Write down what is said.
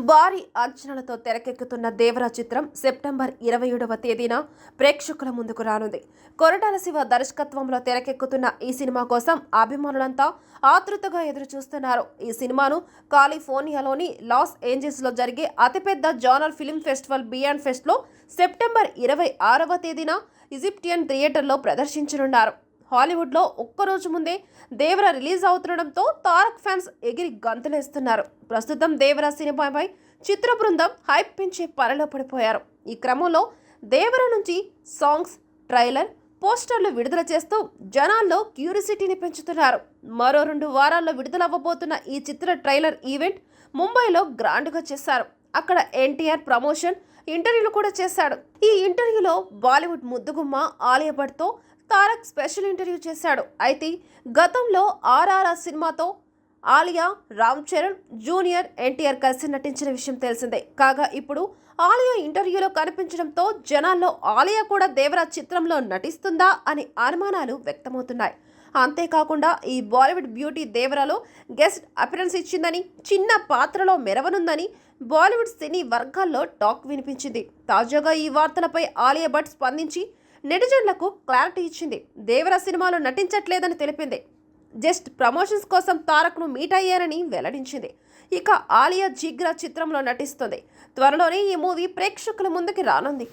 భారీ అంచనాలతో తెరకెక్కుతున్న దేవరా చిత్రం సెప్టెంబర్ 27వ తేదీన ప్రేక్షకుల ముందుకు రానుంది. కొరటాల శివ దర్శకత్వంలో తెరకెక్కుతున్న ఈ సినిమా కోసం అభిమానులంతా ఆతృతగా ఎదురుచూస్తున్నారు. ఈ సినిమాను కాలిఫోర్నియాలోని లాస్ ఏంజల్స్లో జరిగే అతిపెద్ద జానర్ ఫిల్మ్ ఫెస్టివల్ బియాండ్ ఫెస్ట్లో సెప్టెంబర్ 26వ తేదీన ఈజిప్షియన్ థియేటర్లో ప్రదర్శించనున్నారు. హాలీవుడ్లో ఒక్కరోజు ముందే దేవర రిలీజ్ అవుతుండటంతో తారక్ ఫ్యాన్స్ ఎగిరి గంతులేస్తున్నారు. ప్రస్తుతం దేవర సినిమాపై చిత్ర బృందం హైప్ పెంచే పనిలో పడిపోయారు. ఈ క్రమంలో దేవర నుంచి సాంగ్స్, ట్రైలర్, పోస్టర్లు విడుదల చేస్తూ జనాల్లో క్యూరియాసిటీని పెంచుతున్నారు. మరో 2 వారాల్లో విడుదలవ్వబోతున్న ఈ చిత్ర ట్రైలర్ ఈవెంట్ ముంబైలో గ్రాండ్గా చేశారు. అక్కడ ఎన్టీఆర్ ప్రమోషన్ ఇంటర్వ్యూలు కూడా చేశాడు. ఈ ఇంటర్వ్యూలో బాలీవుడ్ ముద్దుగుమ్మ ఆలియా భట్తో తారక్ స్పెషల్ ఇంటర్వ్యూ చేశాడు. అయితే గతంలో ఆర్ఆర్ఆర్ సినిమాతో ఆలియా, రామ్ చరణ్, జూనియర్ ఎన్టీఆర్ కలిసి నటించిన విషయం తెలిసిందే. కాగా ఇప్పుడు ఆలియా ఇంటర్వ్యూలో కనిపించడంతో జనాల్లో ఆలియా కూడా దేవరా చిత్రంలో నటిస్తుందా అనే అనుమానాలు వ్యక్తమవుతున్నాయి. అంతేకాకుండా ఈ బాలీవుడ్ బ్యూటీ దేవరాలో గెస్ట్ అపిరెన్స్ ఇచ్చిందని, చిన్న పాత్రలో మెరవనుందని బాలీవుడ్ సినీ వర్గాల్లో టాక్ వినిపించింది. తాజాగా ఈ వార్తలపై ఆలియా భట్ స్పందించి నెటిజన్లకు క్లారిటీ ఇచ్చింది. దేవర సినిమాలో నటించట్లేదని తెలిపింది. జస్ట్ ప్రమోషన్స్ కోసం తారక్ను మీట్ అయ్యారని వెల్లడించింది. ఇక ఆలియా జిగ్రా చిత్రంలో నటిస్తుంది. త్వరలోనే ఈ మూవీ ప్రేక్షకుల ముందుకి రానుంది.